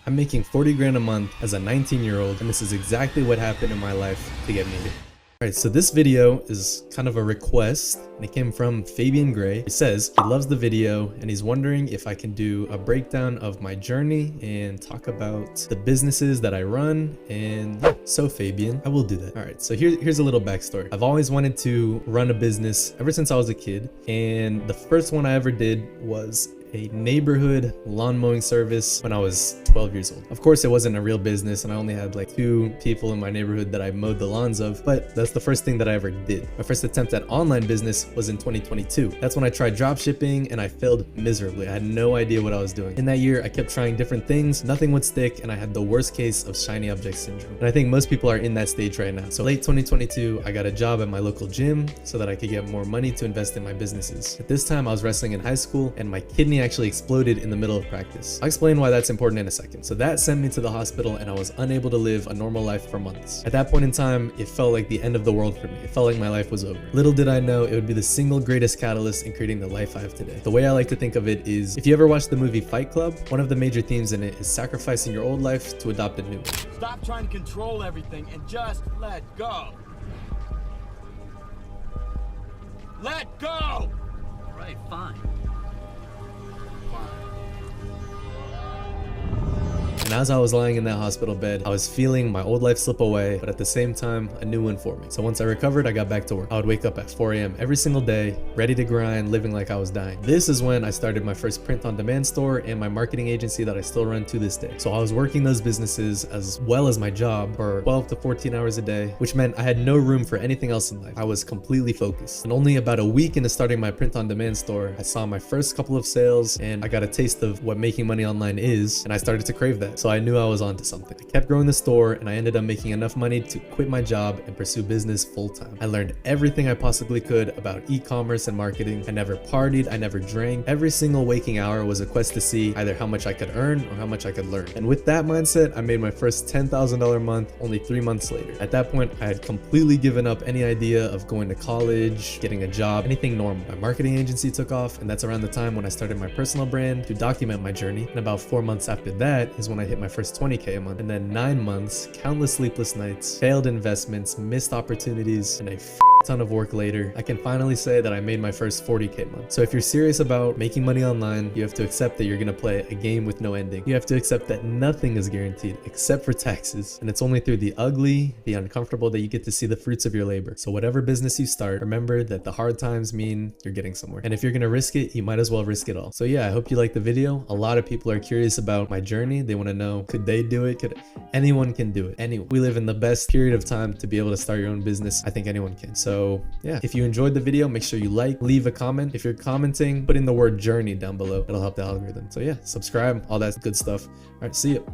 I'm making 40 grand a month as a 19-year-old, and this is exactly what happened in my life to get me here. Alright, so this video is kind of a request, and it came from Fabian Gray. He says he loves the video and he's wondering if I can do a breakdown of my journey and talk about the businesses that I run. And yeah, so Fabian, I will do that. Alright, so here's a little backstory. I've always wanted to run a business ever since I was a kid, and the first one I ever did was a neighborhood lawn mowing service when I was 12 years old. Of course, it wasn't a real business and I only had like 2 people in my neighborhood that I mowed the lawns of, but that's the first thing that I ever did. My first attempt at online business was in 2022. That's when I tried drop shipping and I failed miserably. I had no idea what I was doing. In that year, I kept trying different things, nothing would stick, and I had the worst case of shiny object syndrome. And I think most people are in that stage right now. So late 2022, I got a job at my local gym so that I could get more money to invest in my businesses. At this time, I was wrestling in high school and my kidney actually exploded in the middle of practice. I'll explain why that's important in a second. So that sent me to the hospital and I was unable to live a normal life for months. At that point in time, it felt like the end of the world for me. It felt like my life was over. Little did I know it would be the single greatest catalyst in creating the life I have today. The way I like to think of it is, if you ever watched the movie Fight Club, one of the major themes in it is sacrificing your old life to adopt a new one. Stop trying to control everything and just let go. Let go! All right, fine. And as I was lying in that hospital bed, I was feeling my old life slip away, but at the same time, a new one for me. So once I recovered, I got back to work. I would wake up at 4 a.m. every single day, ready to grind, living like I was dying. This is when I started my first print-on-demand store and my marketing agency that I still run to this day. So I was working those businesses as well as my job for 12 to 14 hours a day, which meant I had no room for anything else in life. I was completely focused. And only about a week into starting my print-on-demand store, I saw my first couple of sales and I got a taste of what making money online is, and I started to crave that. So I knew I was onto something. I kept growing the store and I ended up making enough money to quit my job and pursue business full time. I learned everything I possibly could about e-commerce and marketing. I never partied, I never drank. Every single waking hour was a quest to see either how much I could earn or how much I could learn. And with that mindset, I made my first $10,000 month only 3 months later. At that point, I had completely given up any idea of going to college, getting a job, anything normal. My marketing agency took off, and that's around the time when I started my personal brand to document my journey. And about 4 months after that is when I hit my first 20K a month. And then 9 months, countless sleepless nights, failed investments, missed opportunities, and a ton of work later, I can finally say that I made my first 40K month. So if you're serious about making money online, you have to accept that you're gonna play a game with no ending. You have to accept that nothing is guaranteed except for taxes. And it's only through the ugly, the uncomfortable, that you get to see the fruits of your labor. So whatever business you start, remember that the hard times mean you're getting somewhere. And if you're gonna risk it, you might as well risk it all. So yeah, I hope you liked the video. A lot of people are curious about my journey. They wanna know, could they do it? Anyone can do it. Anyone. We live in the best period of time to be able to start your own business. I think anyone can. So yeah, if you enjoyed the video, make sure you like, leave a comment. If you're commenting, put in the word journey down below. It'll help the algorithm. So yeah, subscribe, all that good stuff. All right, see you.